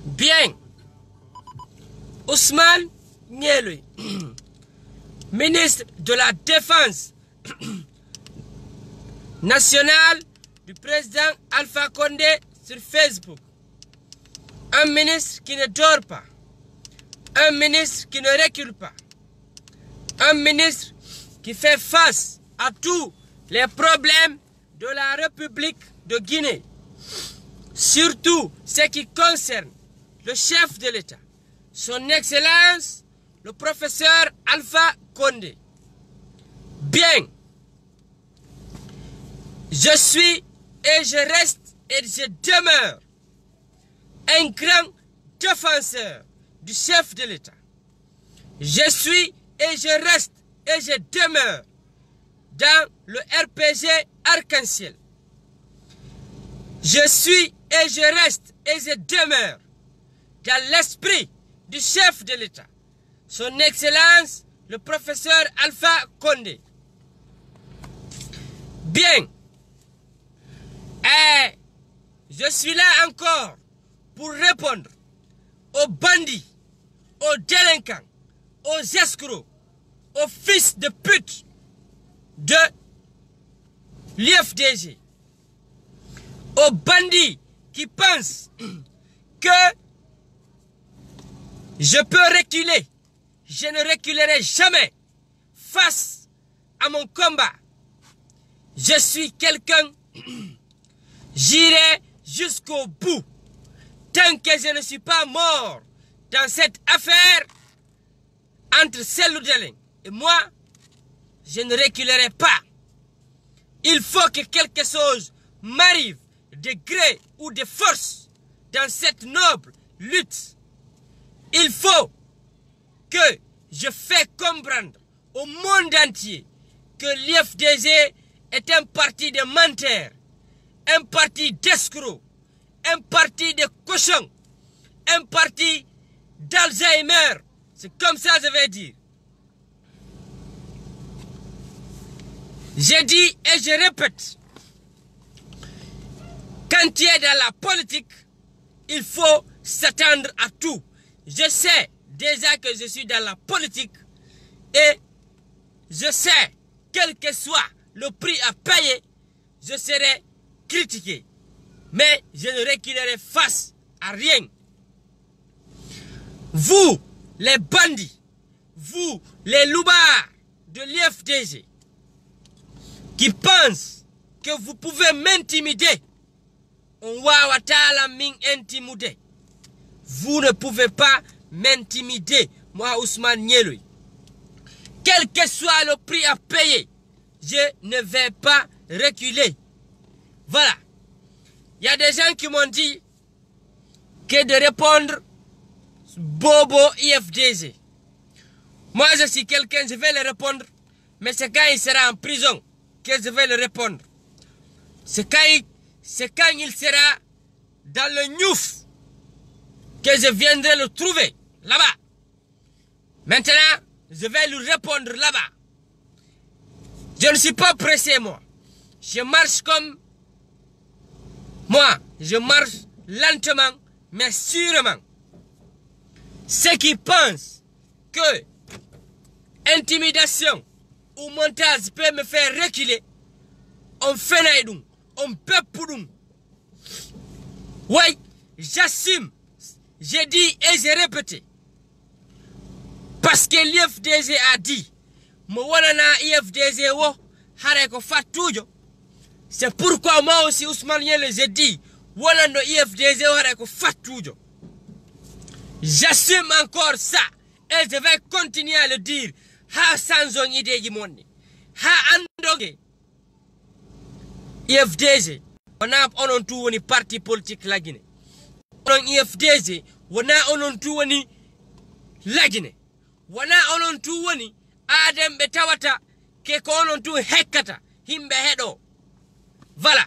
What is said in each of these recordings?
Bien. Ousmane Ngéloui, ministre de la Défense nationale du président Alpha Condé sur Facebook. Un ministre qui ne dort pas. Un ministre qui ne recule pas. Un ministre qui fait face à tous les problèmes de la République de Guinée. Surtout ce qui concerne le chef de l'État, son Excellence, le professeur Alpha Condé. Bien, je suis et je reste et je demeure un grand défenseur du chef de l'État. Je suis et je reste et je demeure dans le RPG Arc-en-Ciel. Je suis et je reste et je demeure dans l'esprit du chef de l'État, son Excellence, le professeur Alpha Condé. Bien, et je suis là encore pour répondre aux bandits, aux délinquants, aux escrocs, aux fils de pute de l'IFDG, aux bandits qui pensent que je peux reculer. Je ne reculerai jamais face à mon combat. Je suis quelqu'un, j'irai jusqu'au bout. Tant que je ne suis pas mort dans cette affaire entre Cellou Dalein et moi, je ne reculerai pas. Il faut que quelque chose m'arrive de gré ou de force dans cette noble lutte. Il faut que je fasse comprendre au monde entier que l'IFDG est un parti de menteurs, un parti d'escrocs, un parti de cochons, un parti d'Alzheimer. C'est comme ça que je vais dire. Je dis et je répète, quand tu es dans la politique, il faut s'attendre à tout. Je sais déjà que je suis dans la politique et je sais, quel que soit le prix à payer, je serai critiqué. Mais je ne reculerai face à rien. Vous, les bandits, vous, les loubards de l'IFDG, qui pensent que vous pouvez m'intimider, on va watala ming intimider. Vous ne pouvez pas m'intimider, moi Ousmane Ngéloui. Quel que soit le prix à payer, je ne vais pas reculer. Voilà. Il y a des gens qui m'ont dit que de répondre Bobo IFDG. Moi je suis quelqu'un, je vais le répondre, mais c'est quand il sera en prison que je vais le répondre. C'est quand il sera dans le Niouf que je viendrai le trouver là-bas. Maintenant, je vais lui répondre là-bas. Je ne suis pas pressé, moi. Je marche comme moi. Je marche lentement, mais sûrement. Ceux qui pensent que intimidation ou montage peut me faire reculer, on fait naïdoum, on peut poudoum. Oui, j'assume. J'ai dit et j'ai répété. Parce que l'IFDG a dit, c'est pourquoi moi aussi Ousmane Ngéloui j'ai dit, j'assume encore ça et je vais continuer à le dire. Ha sans idée du monde. Ha andoge. IFDG, on a on tout un parti politique la Guinée. On IFDG, on a on tout un la Guinée. Wana onon tu woni adem be tawata ke ko onon tu hekkata himbe hedo. Voilà.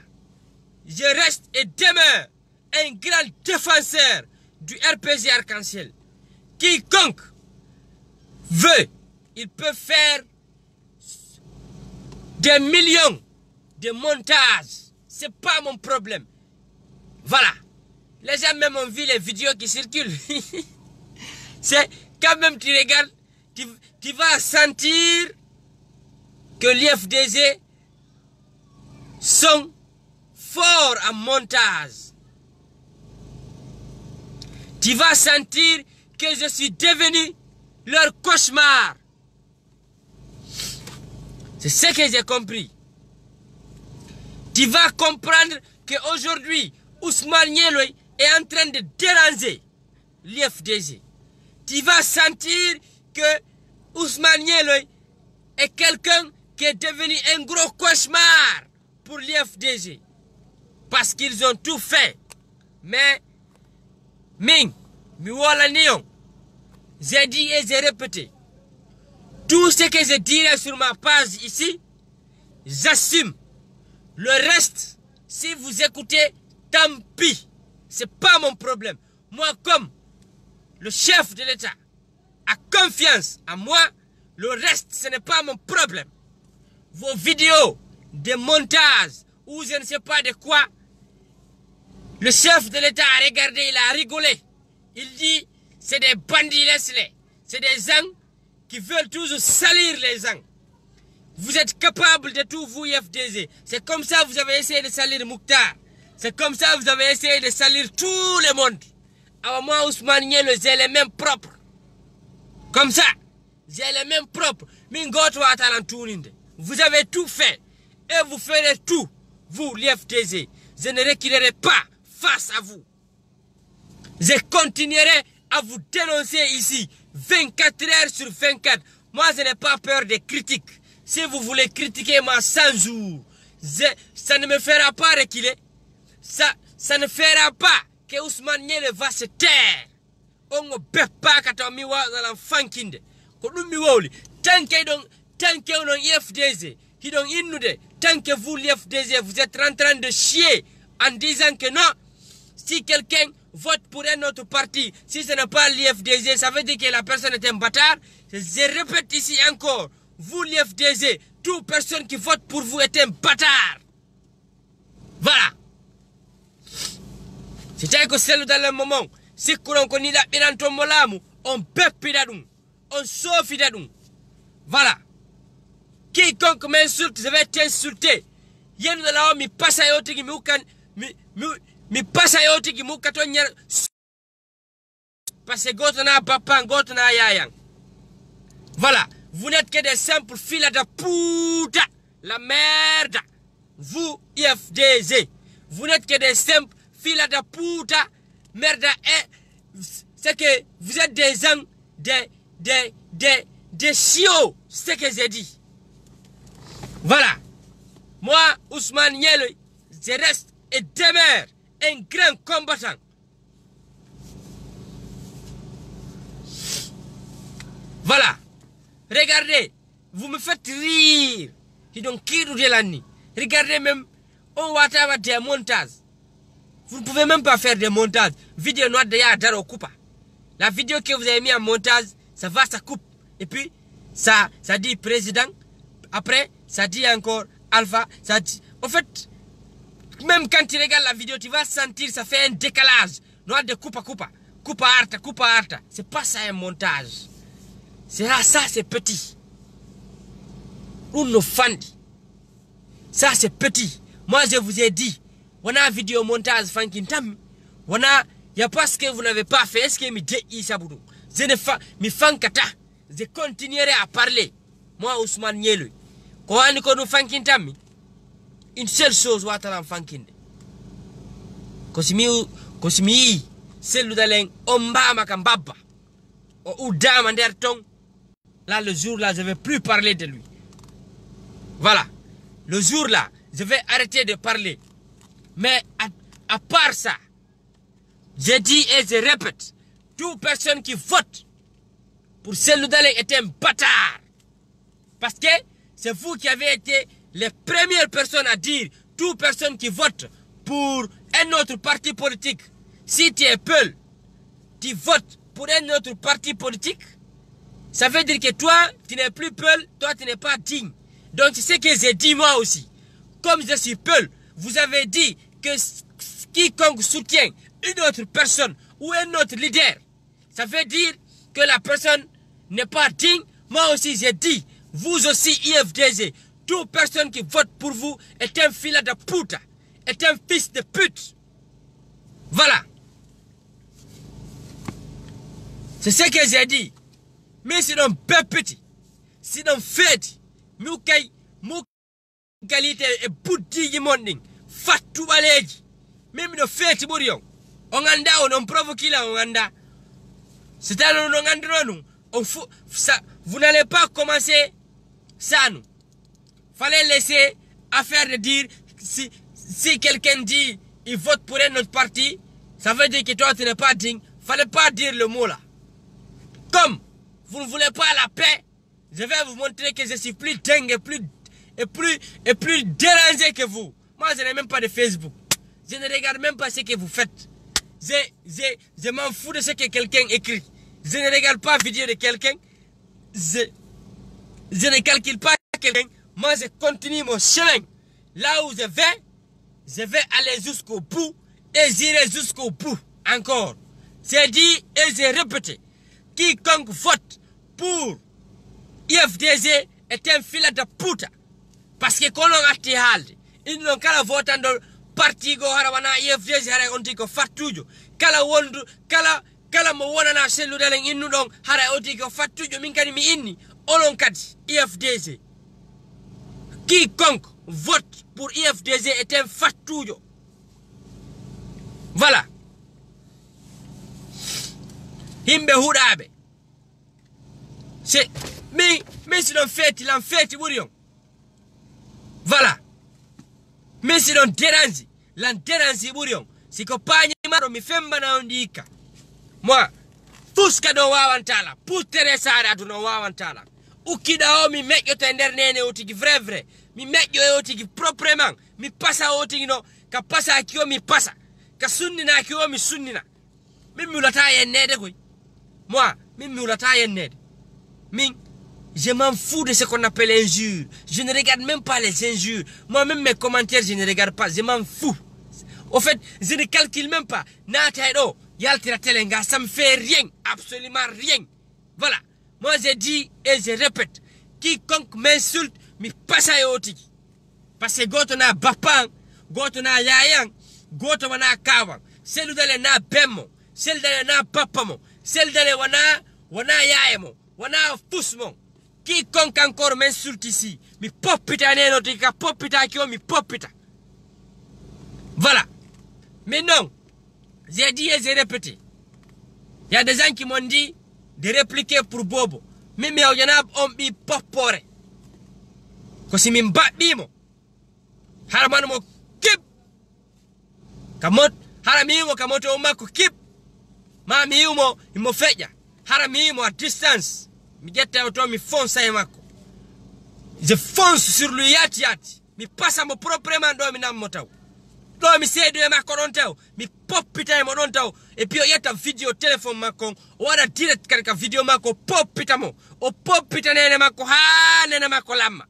Je reste et demeure un grand défenseur du RPG Arc-en-Ciel. Quiconque veut, il peut faire des millions de montages. C'est pas mon problème. Voilà. Les gens même ont vu les vidéos qui circulent. C'est quand même tu regardes, tu vas sentir que l'IFDG sont forts en montage. Tu vas sentir que je suis devenu leur cauchemar. C'est ce que j'ai compris. Tu vas comprendre qu'aujourd'hui, Ousmane Nyeloy est en train de déranger l'IFDG. Tu vas sentir que Ousmane Nyeloy est quelqu'un qui est devenu un gros cauchemar pour l'IFDG. Parce qu'ils ont tout fait. Mais, j'ai dit et j'ai répété. Tout ce que je dirai sur ma page ici, j'assume. Le reste, si vous écoutez, tant pis. C'est pas mon problème. Moi, comme le chef de l'État a confiance en moi, le reste, ce n'est pas mon problème. Vos vidéos de montage ou je ne sais pas de quoi, le chef de l'État a regardé, il a rigolé. Il dit, c'est des bandits, laisse-les. C'est des gens qui veulent toujours salir les gens. Vous êtes capable de tout, vous, IFDG. C'est comme ça que vous avez essayé de salir Mouktar. C'est comme ça que vous avez essayé de salir tout le monde. Alors moi, Ousmane Nyeloy, j'ai les mêmes propres. Comme ça, j'ai les mêmes propres. Vous avez tout fait. Et vous ferez tout, vous, l'IFDG. Je ne reculerai pas face à vous. Je continuerai à vous dénoncer ici 24 heures sur 24. Moi, je n'ai pas peur des critiques. Si vous voulez critiquer moi 100 jours, ça ne me fera pas reculer. Ça ne fera pas que Ousmane Nyeloy va se taire. On ne peut pas qu'attendre dans l'enfant kinde. Tant que on IFDG, tant que vous l'IFDG, vous êtes en train de chier en disant que non, si quelqu'un vote pour un autre parti, si ce n'est pas l'IFDG, ça veut dire que la personne est un bâtard. Je répète ici encore, vous l'IFDG, toute personne qui vote pour vous est un bâtard. Voilà. C'est que c'est dans le moment, si on connaît la bilanton molamu, on peut pidadum, on sauve pidadum. Voilà. Quiconque m'insulte, je vais t'insulter. Yen de la mi passe à yoti qui mi passe à yoti qui moukatonyer. Parce que gotona papa, gotona yayang. Voilà. Vous n'êtes que des simples fils de puta. La merde. Vous, IFDG. Vous n'êtes que des simples fils de puta. Merde. C'est que vous êtes des gens, des chiots. C'est ce que j'ai dit. Voilà. Moi, Ousmane Nyeloy, je reste et demeure un grand combattant. Voilà. Regardez, vous me faites rire. Regardez même, on va avoir des montages. Vous ne pouvez même pas faire des montages. Vidéo noire de Yadaro Coupa. La vidéo que vous avez mis en montage, ça va, ça coupe. Et puis, ça dit président. Après, ça dit encore alpha. Ça dit... En fait, même quand tu regardes la vidéo, tu vas sentir ça fait un décalage. Noir de coupa. Coupa arta. C'est pas ça un montage. Ça c'est petit. Uno fandi. Ça c'est petit. Moi je vous ai dit, on a vidéo montage fankintam. On a, y a pas ce que vous n'avez pas fait. Est-ce que mi dei saboudou? Je ne fa mi fankata. Je continuerai à parler. Moi Ousmane Nyeloy. Quand on nous fankintam, une seule chose watalam fankinde. Kosimi celle d'alen omba makambaba. Ou dame anderton. Là, le jour-là, je ne vais plus parler de lui. Voilà. Le jour-là, je vais arrêter de parler. Mais à part ça, je dis et je répète, toute personne qui vote pour Cellou Dalein est un bâtard. Parce que c'est vous qui avez été les premières personnes à dire, toute personne qui vote pour un autre parti politique, si tu es Peul, tu votes pour un autre parti politique, ça veut dire que toi, tu n'es plus Peul, toi, tu n'es pas digne. Donc c'est ce que j'ai dit moi aussi. Comme je suis Peul, vous avez dit que quiconque soutient une autre personne ou un autre leader, ça veut dire que la personne n'est pas digne. Moi aussi j'ai dit, vous aussi IFDG, toute personne qui vote pour vous est un fils de puta, est un fils de pute. Voilà. C'est ce que j'ai dit. Mais c'est un peu petit. C'est un fait. Mou qualité et bouti yi morning. Fatou baleji. Même de fait burion. On anda on provoque là on anda. C'est à nous on anda nous. On ça. Vous n'allez pas commencer ça nous. Fallait laisser affaire de dire si quelqu'un dit il vote pour un autre parti, ça veut dire que toi tu n'es pas digne. Fallait pas dire le mot là. Comme vous ne voulez pas la paix, je vais vous montrer que je suis plus dingue et plus dérangé que vous. Moi, je n'ai même pas de Facebook. Je ne regarde même pas ce que vous faites. Je m'en fous de ce que quelqu'un écrit. Je ne regarde pas la vidéo de quelqu'un. Je ne calcule pas quelqu'un. Moi, je continue mon chemin. Là où je vais aller jusqu'au bout et j'irai jusqu'au bout. Encore. J'ai dit et j'ai répété. Quiconque vote pour IFDG est un filet de puta. Parce que quand on a été halde, ils n'ont qu'à voter dans le parti go harawana IFDG hara on dit que fatujo. Kala wondu, kala mo wona na selu dalen innu don hara on dit que fatujo minkani mi inni. Olon kadi IFDG. Quiconque vote pour IFDG est un fatujo. Voilà. Himbe hudabe. C'est mais si l'on fait, il en fait burion. Voilà. Mais si l'on dérange, l'on dérange burion. Si ko panye maro mi femba na ondika. Moi, fuska do wawantala, putere sara do no wawantala. Ukida o mi mekyo tender nene otigi vrai. Mi mekyo otigi proprement. Mi passa otigi no, ka passa akio mi passa. Ka sunnina akio mi sunnina. Mi mulata yennede koy. Moi, je m'en fous de ce qu'on appelle injure. Je ne regarde même pas les injures. Moi-même, mes commentaires, je ne regarde pas. Je m'en fous. Au fait, je ne calcule même pas. Ça me fait rien. Absolument rien. Voilà. Moi, je dis et je répète. Quiconque m'insulte, me passe à yotiki. Parce que goto na bapan, goto na yayang, goto na kawang. Celle de na bemo, celle de na papamo. Celle d'aller wana yaemo, wana fusmo. Quiconque encore m'insulte ici, mi popita nenotika, popita kio mi popita. Voilà. Mais non, j'ai dit et j'ai répété. Il y a des gens qui m'ont dit de répliquer pour Bobo. Mais il y en a qui m'ont popore. Quand si m'imbat bimo, haraman mo kip. Kamot, haramimo kamoto omako kip. Ma mi umo imofeja hara mi umo à distance mi gette auto mi fonce mako je fonce sur le yati mi passa mo proprement do mi nam motaw do mi seedo e mako don taw mi popita e mo don taw et puis o yetta video téléphone mako o wada direct ka video mako popita mo o popita nene mako ha nene mako lamma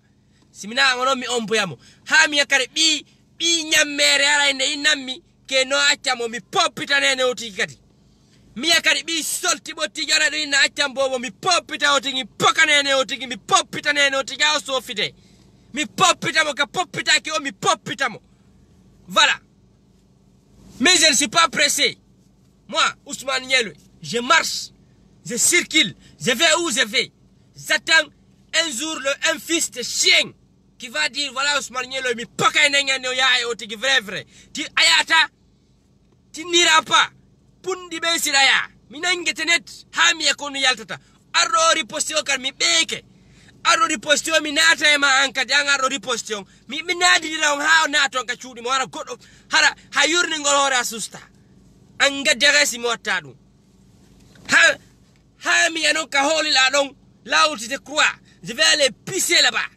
simina ngono mi omboyamo ha mi yakare bi nyammere ara inde inammi ke no accamo mi popita nene o tikati Mia karibi solti boti jara do ina achambo mi popita otingi pokanene otingi mi popita nene otiga sofite mi popita mo ka popita ki o mi popita mo voilà. Mais je ne suis pas pressé. Moi Ousmane Yelwe, je marche, je circule, je vais où je vais. J'attends un jour un fils de chien qui va dire voilà Ousmane Yelwe mi pokanene no ya otingi vrai ti ayata ti n'iras pas. Pundi be siraya minangete net ha mi yakonu yaltata arro riposte o kar mi beke arro riposte o mi nata e ma anka jang arro riposte o mi nadi dira on ha nato ka ciudi mo wara goddo hara ha yurni ngol hore asusta anga degasi mo tadu ha mi anon ka holi la don lawti te croix je vais aller pisser là-bas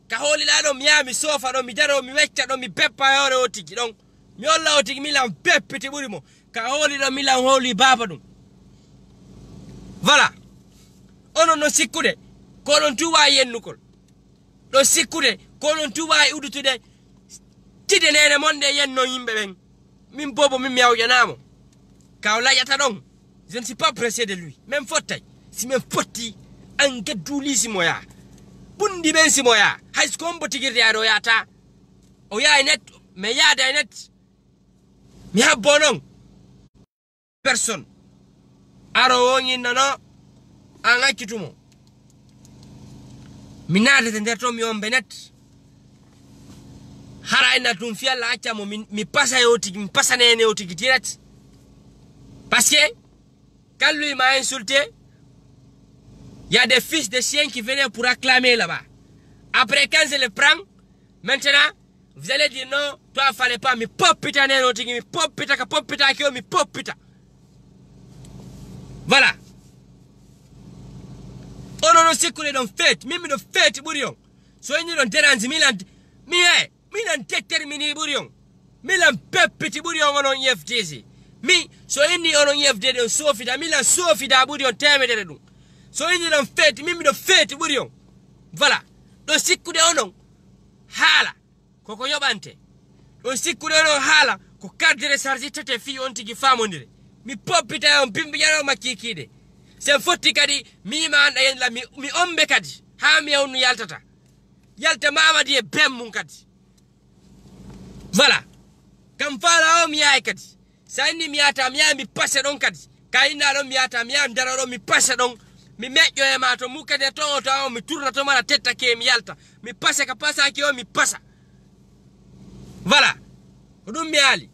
ka holi la don mi sofa don mi daro mi wecca don mi beppa hore o tigi don mi olla o tigi mi lam beppiti buri mo ka holi do milan holi baba dum voilà ono no sikkude ko don tuwa yennukol do sikkude ko non tuba e udutude tide nene monde yenno yimbe ben min bobo min miawjanamo kawla yata don. Je ne suis pas pressé de lui. Même faute. Si même foti an gaduli si moya. Bundi ben si moya. Hay skombo tigirde ado yata. O ya net me ya da net. Mi ha bonon. Personne. Aro woni nano an akitumo. Minade de nderto mi ombe net. Hara ina tum fiala achamo mi passa yoti mi passa nene yoti direct. Parce que quand lui m'a insulté, il y a des fils de chiens qui venaient pour acclamer là-bas. Après, quand je le prends, maintenant, vous allez dire non, toi, il ne fallait pas, mais pop putain, mais pop putain, mais pop putain. Voilà. On a aussi coulé dans fête, même dans fête, bourion. Soyez dans dérange, Milan déterminé, bourion. Milan pep petit bourion, on a IFDZ. Mi so inni ono yefde sofida mila sofida buri on temedere dum so inni don fete mimi do fete buri on voilà do sikkude onon hala koko yobante do sikkude onon hala ko cadre charge tete fi on tigi famondire mi popita on bimbi yaro makikide se fotti kadi mi ma anda yen la mi ombe kadi ha mi on yaltata yalta mamadi e bemmun kadi voilà kam fala o mi ay kadi Sani miata miya mi passe don kadi kaina don miata miya ndara don mi passe don mi mejo e mato muka de to mi turna to mara tetta ke mi yalta mi passe ka passa ki o mi passa voilà dum mi ali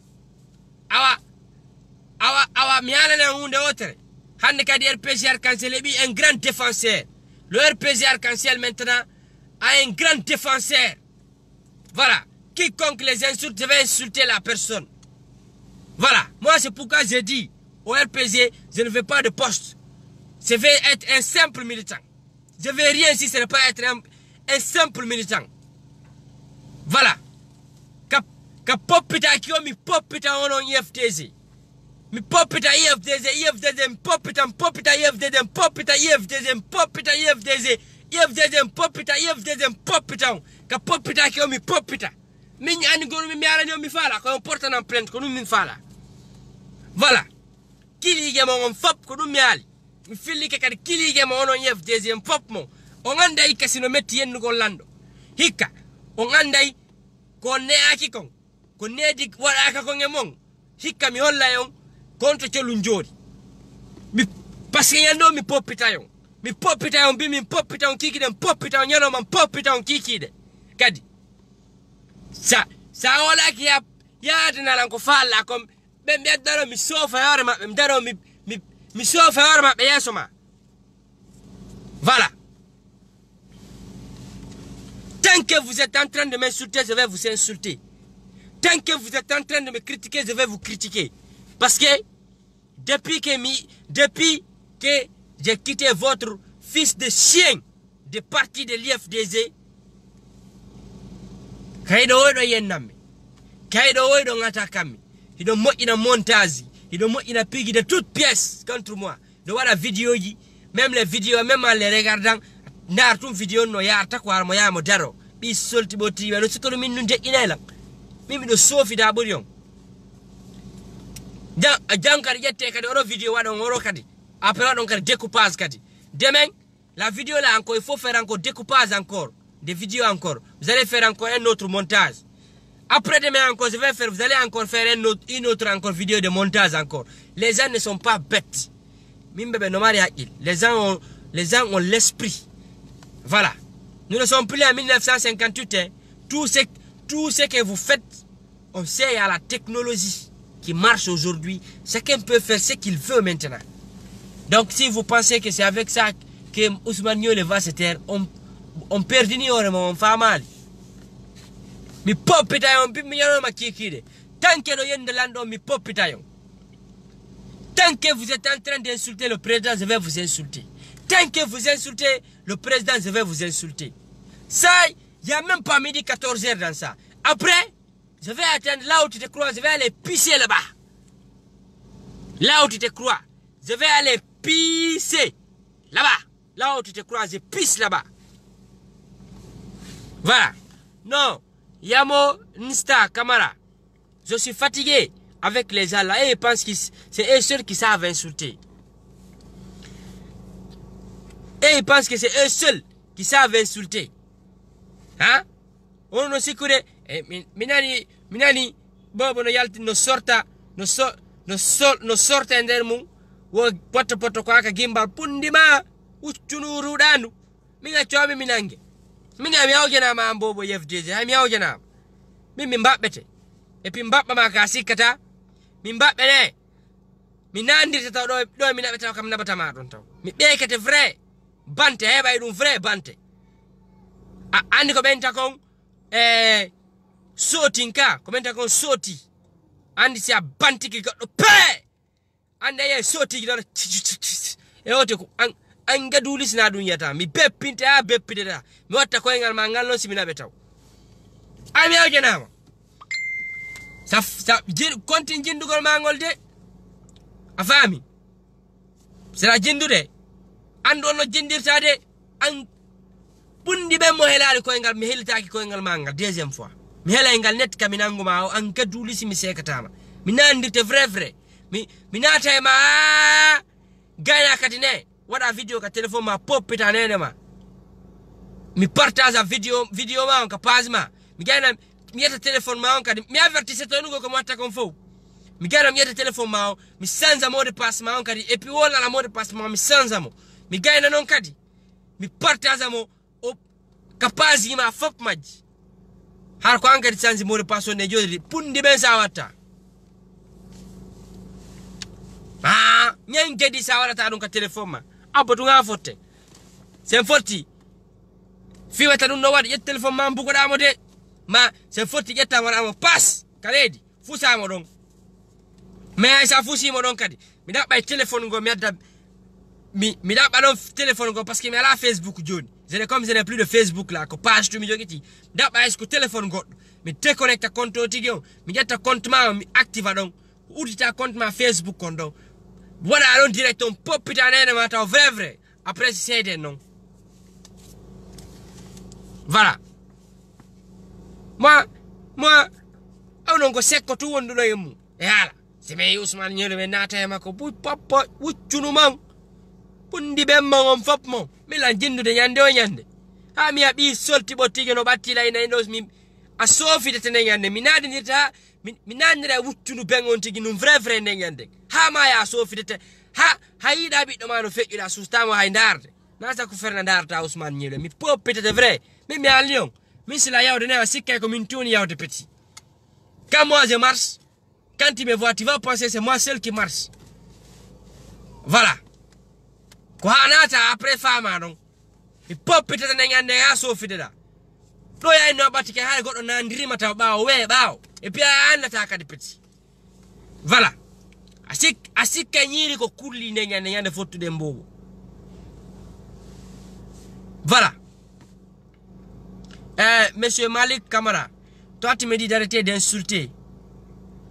awa mi ala na hunde otere hande kadi RPG Arc-en-Ciel bi un grand défenseur. Le RPG Arc-en-Ciel maintenant a un grand défenseur. Voilà, quiconque les insulte devait insulter la personne. Voilà, moi c'est pourquoi j'ai dit au RPG, je ne veux pas de poste. Je vais être un simple militant. Je ne veux rien si ce n'est pas être un simple militant. Voilà. Ka popita kio mi popita ono IFDZ. Mi popita IFDZ, popita IFDZ, popita IFDZ, popita IFDZ, popita. Ka popita kio mi popita. Min ani gonu mi ala mi fala ko porta na plainte ko min fala. Voilà. Kilige mo on fop ko dum mi ali. Mi filli ke kadi kilige mo on IFDZ fop mo. On anda ikasino metti yennu go lando. Hikka on anda ko ne aki kon. Ko nedi wala ka ko ngemon. Hikka mi holla yon contre chelun jodi. Mi parce que yando mi popita yon. Mi popita yon bi mi popita on kiki dem popita on yano man popita on kiki de. Kadi. Sa wala ki ya dina lan ko falla kom be daro mi sofa yore ma be daro mi sofa yore ma be yesoma. Voilà. Tant que vous êtes en train de m'insulter, je vais vous insulter. Tant que vous êtes en train de me critiquer, je vais vous critiquer. Parce que depuis que j'ai quitté votre fils de chien de parti de l'IFDZ, kaido oido yennami, kaido oido ngatakami, il mo ina montage, il mo ina pigi de toutes pièces contre moi. De voir la vidéo, même les vidéos, même en les regardant, n'artum vidéo no ya takwa mo ya modero. Bi solti boti welo sikolo min nunje inela. Mimi do sofi da burion. Kadi yette kadi oro vidéo wado ngoro kadi. Après wadon kadi découpage kadi. Demain, la vidéo là encore, il faut faire encore découpage encore. Des vidéos encore. Vous allez faire encore un autre montage. Après demain encore, je vais faire, vous allez encore faire une autre encore vidéo de montage encore. Les gens ne sont pas bêtes. Les gens ont l'esprit. Voilà. Nous ne sommes plus en 1958. Hein. Tout ce que vous faites, on sait, il y a la technologie qui marche aujourd'hui. Chacun peut faire ce qu'il veut maintenant. Donc si vous pensez que c'est avec ça que Ousmane Niolé va se taire, on perd on fait mal. Mi popitayon mi yano makikide. Tant que le yende lando mi popitayon. Tant que vous êtes en train d'insulter le président, je vais vous insulter. Tant que vous insultez le président, je vais vous insulter. Ça, il n'y a même pas midi 14h dans ça. Après, je vais attendre là où tu te crois, je vais aller pisser là-bas. Là où tu te crois, je vais aller pisser là-bas. Là où tu te crois, je pisse là-bas. Voilà. Non, Yamo Nsta Kamara. Je suis fatigué avec les gens là et ils pensent que c'est eux seuls qui savent insulter. Et ils pensent que c'est eux seuls qui savent insulter. Hein? On ne sait que minani bobo no yalti no sorta no sorta nder mum wo poto ko aka gimbal pundima uccunu rudandu minga chomi minange minga mi awjana ma bobo FDJ ha mi awjana min babbete e pi babba ma ka sikata min babbe ne mi nandirta taw do mi nabata kam nabata ma don taw mi bekete vrai bante hebay dum vrai bante andi ko benta kon sotinka ko benta kon soti andi si a banti ki goddo pe ande ye soti ki do e ote ko an gadulis na dun yata mi beppinte a beppideta mi watta ko ngal ma ngal non simina be taw ami awjenama sa kontin jindugol ma ngol de a fami sera jindude ando no jindirta de an bundi be mo helali ko ngal mi helitaaki ko ngal ma ngal deuxième fois mi hela ngal net kam nanguma o an gadulisi mi sekatama mi nandirte vrai mi nata ma gayna katine wada video ka telephone ma popita nene ma mi partage video ma on ka page ma mi gayna mi yetta telephone ma on ka mi avertise to nugo ko matta kon fo mi gayna mi yetta telephone ma on mi sanza mode passe ma on kadi et puis wala la mode passe ma mi sanza mo mi gayna non kadi mi partage mo o ka page ma fop maji har ko angadi sanzi mode passe ne jodi pundi ben sa watta nyen gedi sa wala ta dun ka telephone ma abatu nga fotte c'est forti fi wata dun no wadi yet telephone ma mbugo da mo de ma c'est forti yetta mo amo pass kaledi fusa mo don mais sa fusi mo don kadi mi da bay telephone go medda mi da ba don telephone go parce que mi ala Facebook joni je n'ai plus de Facebook là ko page tu mi jogiti da ba est-ce que téléphone go mi déconnecte compte o tigio mi jetta compte ma mi active don udita compte ma Facebook kon don voilà allons direct on popita nene mata vrai après c'est des non voilà moi on go sekko tu wonduno yemu e hala se me Ousmane Nyele be nata e mako bu papa wuccunu man pundi be mon fop mo mi la jindude nyande o nyande ha mi abi solti botige no battila ina indos mi a sofi de tene nyande mi nadi ndirta mi nandira wuccunu bengon tigi num vrai ne nyande ha ma ya sofi de ha hayida bi do mano fejjida sustamo hay ndarde nasa ko ferna ndarta Ousmane Nyele mi popite de vrai mi a Lyon mi sila yawde ne sikay ko min tuni yawde petit quand moi je marche quand tu me vois tu vas penser c'est moi seul qui marche voilà ko hanata après fama non mi popite de nyande ya sofi de da do ya no batike hay goddo nandirima taw baawo we baawo et puis andata kadi petit voilà asik nyiri ko kulli ne nyande fottude mbobo voilà monsieur Malik Kamara, toi tu me dis d'arrêter d'insulter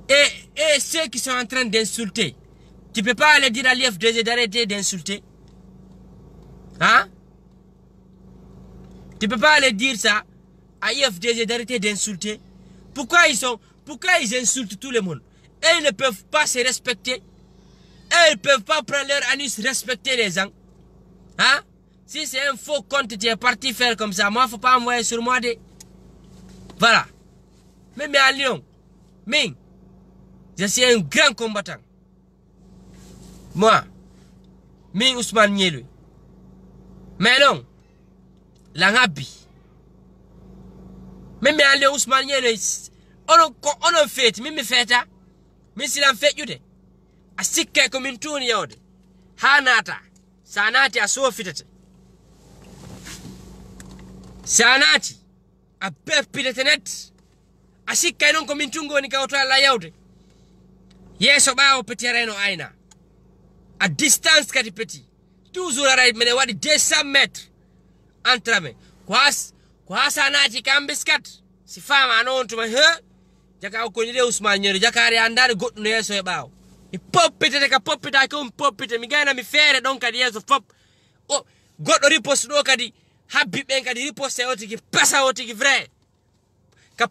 et ceux qui sont en train d'insulter, tu peux pas aller dire à l'IFDG d'arrêter d'insulter, hein? Tu peux pas aller dire ça à l'IFDG d'arrêter d'insulter. Pourquoi ils insultent tout le monde? Et ils ne peuvent pas se respecter. Et ils ne peuvent pas prendre leur anus, respecter les gens. Hein? Si c'est un faux compte, tu es parti faire comme ça. Moi, faut pas envoyer sur moi de... Voilà. Mais à Lyon, je suis un grand combattant. Moi, Ousmane Nyele. Mais non, la Nabi. Mais à Lyon, Ousmane Nyele, on a fait, mais fait ça. Mais si l'on fait, you de. A sikke comme une tourne yode. Hanata. Sanati a sofitete. Sanati a pepidete net. A sikke non comme une tungo ni kautra la yode. Yeso ba o petereno aina. A distance kati petit. Toujours à mene wadi 200 mètres. Entre me. Kwa sanati kambiskat. Si fama non tuma he. Jaka ko ni Ousmane Nyele jakari andare goddo no yeso e bawo. Mi popite ka popita ko popite mi gayna mi fere don kadi yeso fop o goddo riposte do kadi habib en kadi riposte oti ki pasa oti ki vrai ka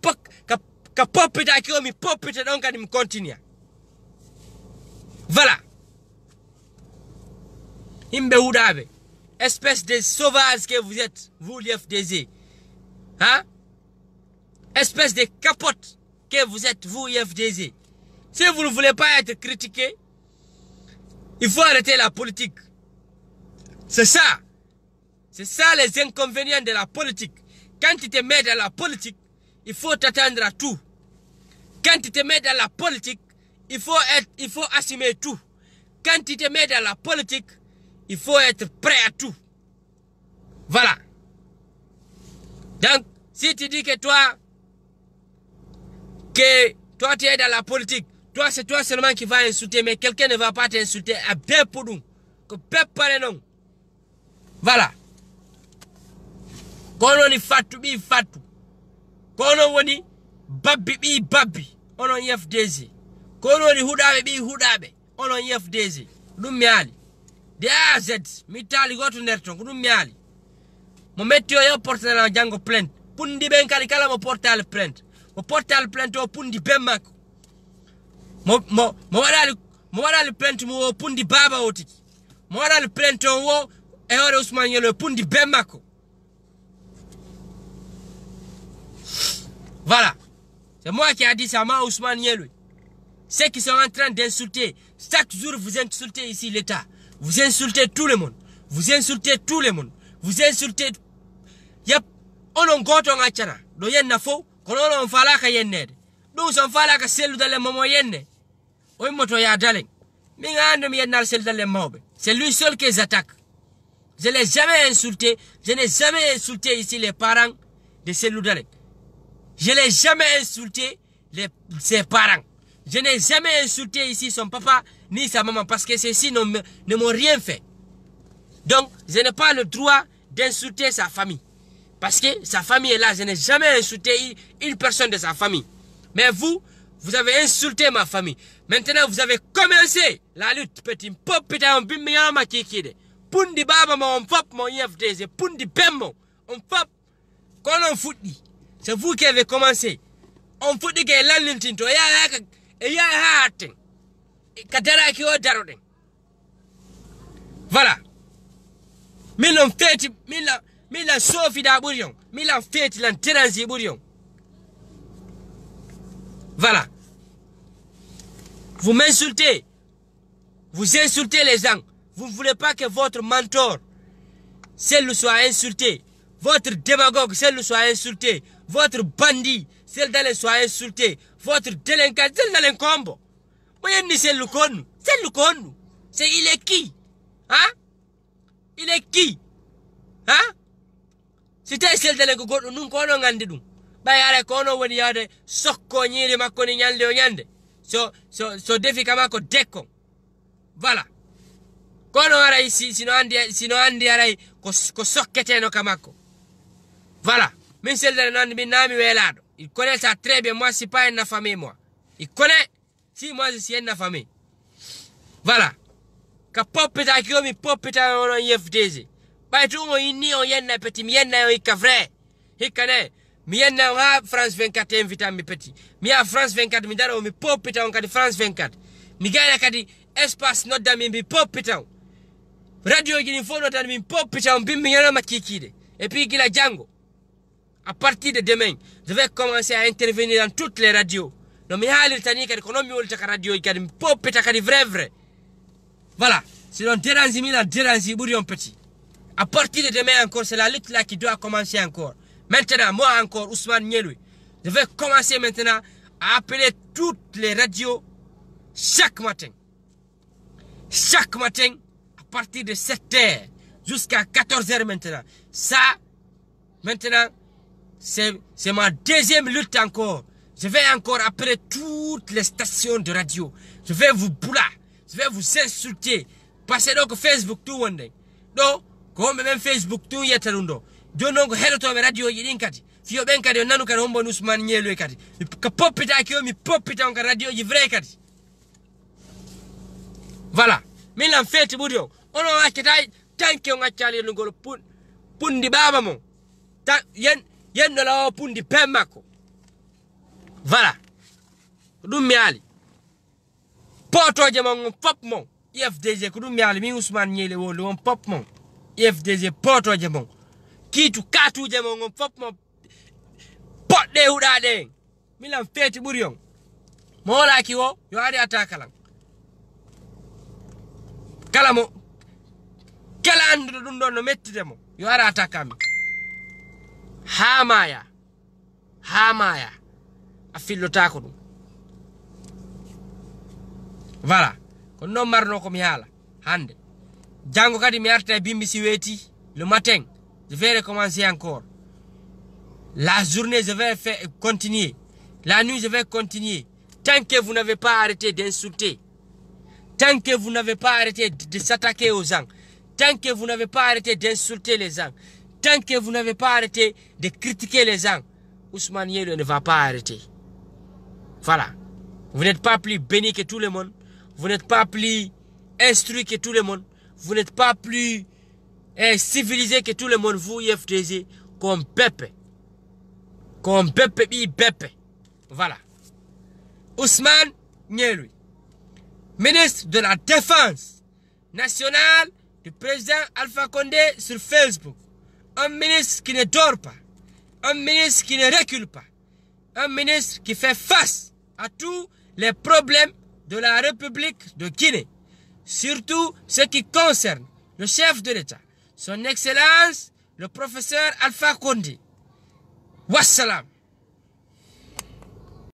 popita ki mi popita donc kadi mi continue. Voilà. Imbe Houdabe, espèce de sauvage que vous êtes, vous l'IFDZ. Hein? Espèce de capote que vous êtes, vous l'IFDZ. Si vous ne voulez pas être critiqué, il faut arrêter la politique. C'est ça. C'est ça les inconvénients de la politique. Quand tu te mets dans la politique, il faut t'attendre à tout. Quand tu te mets dans la politique, il faut assumer tout. Quand tu te mets dans la politique, il faut être prêt à tout. Voilà. Donc, si tu dis que toi tu es dans la politique, toi c'est toi seulement qui vas insulter, mais quelqu'un ne va pas t'insulter à bien pour nous. Que peuple non. Voilà. Kono ni fatu bi fatu. Kono woni babbi bi babbi. Ono IFDZ. Kono ni Houdabe bi Houdabe. Ono IFDZ. Dum miali. De A à Z. Mitali goto nerton. Dum miali. Mo metti yo porte na jango plainte. Pundi ben kala mo portal plainte. Mo portal plainte o pundi bemmako. Mo wadali plainte mo pundi baba otiki. Mo wadali plainte o e ore Ousmane Yelo pundi bemmako. Voilà. C'est moi qui ai dit ça, moi Ousmane Yelo. Ceux qui sont en train d'insulter, chaque jour vous insultez ici l'État. Vous insultez tout le monde. Vous insultez tout le monde. Vous insultez. Yep. On goto ngachana. Do yenna fo. Kono on fala ka yenne. Do son fala ka selu dale momo yenne. Oy moto ya dale. Mi ngande mi yenna selu dale mawbe. C'est lui seul qui les attaque. Je n'ai jamais insulté. Je n'ai jamais insulté ici les parents de Selou Dalek. Je n'ai jamais insulté ses parents. Je n'ai jamais insulté ici son papa ni sa maman parce que ceux-ci ne m'ont rien fait. Donc, je n'ai pas le droit d'insulter sa famille. Parce que sa famille est là. Je n'ai jamais insulté une personne de sa famille. Mais vous avez insulté ma famille. Maintenant, vous avez commencé la lutte. Petit pop, pita, on bimiyama kikide. Pundi baba ma on fop mon IFDZ. Pundi bemmo. On fop. Quand on fout. C'est vous qui avez commencé. On fout que l'alintinto. Ya hatin. Kadara ki o daroden. Voilà. Milan feti. Milan sofi da bourion. Milan feti lan teranzi bourion. Voilà. Vous m'insultez. Vous insultez les gens. Vous ne voulez pas que votre mentor, celle soit insulté. Votre démagogue, celle soit insulté. Votre bandit, celle d'aller soit insulté. Votre délinquant, celle d'aller combo. Moyen c'est le con. C'est le con. C'est il est qui? Hein? Il est qui? Hein? C'était celle d'aller go nous kono ngandi dum. Ba yare kono woni yade sokko nyiri makko ni nyande o nyande. So defi kamako dekko. Voilà. Kono ara ici sino andi aray ko sokkete no kamako. Voilà. Min celle d'aller min nami welado. Il connaît ça très bien. Moi, c'est pas une famille, moi. Il connaît. Si moi, je suis une famille. Voilà. Ka popita kio mi popita ono IFDZ. Ba tu mo ini o yenna petit mi yenna o ikavre. Hikane. Mi yenna o France 24 invita mi petit. Mi a France 24 mi daro mi popita on kadi France 24. Mi gaya kadi espace nodda mi popita. Radio gini fono tan mi popita on bimmi yana makikide. Et puis gila jango. À partir de demain, je vais commencer à intervenir dans toutes les radios. Non mais halir tani kadi kono mi wolta ka radio kadi popita kadi vrai. Voilà. Sinon dérange mi la dérange bouri on petit. À partir de demain encore, c'est la lutte là qui doit commencer encore. Maintenant, moi encore, Ousmane Yelo, je vais commencer maintenant à appeler toutes les radios chaque matin. Chaque matin, à partir de 7h jusqu'à 14h maintenant. Ça, maintenant, c'est ma deuxième lutte encore. Je vais encore appeler toutes les stations de radio. Je vais vous bouler. Je vais vous insulter. Passez donc Facebook tout one day. Donc, comme même Facebook tout yetarundo. Jono ko hedo to radio yidin kati. Fio ben kadi nanu kan hombo Ousmane Yelo kati. Ka popita ki mi popita on radio yi vrai kati. Voilà. Min lan feti budio. Ono akita tanke on akali ngol pundi baba mon ta yen no la pundi pemako voilà dum mi ali potoje mon pop mon IFDG ko dum mi ali mi Ousmane Nyele wo lo pop mon IFDG potoje mon kitu katuje mon pop mon pot de udade milan feti buriyon mo la ki wo yo ari atakalan kala mo kala andu dum don no mettide mo yo ari atakami hamaya afillo tako dum voilà ko non marno ko mi hala hande jango kadi mi arta bimbi si weti le matin je vais recommencer encore la journée je vais continuer la nuit je vais continuer tant que vous n'avez pas arrêté d'insulter tant que vous n'avez pas arrêté de s'attaquer aux gens tant que vous n'avez pas arrêté d'insulter les gens tant que vous n'avez pas arrêté de critiquer les gens Ousmane Nyele ne va pas arrêter voilà vous n'êtes pas plus béni que tout le monde vous n'êtes pas plus instruit que tout le monde vous n'êtes pas plus civilisé que tout le monde vous IFDG comme Pepe bi Pepe voilà Ousmane Nyele ministre de la Défense nationale du président Alpha Condé sur Facebook un ministre qui ne dort pas un ministre qui ne recule pas un ministre qui fait face à tous les problèmes de la République de Guinée surtout ce qui concerne le chef de l'État son excellence le professeur Alpha Condé wassalam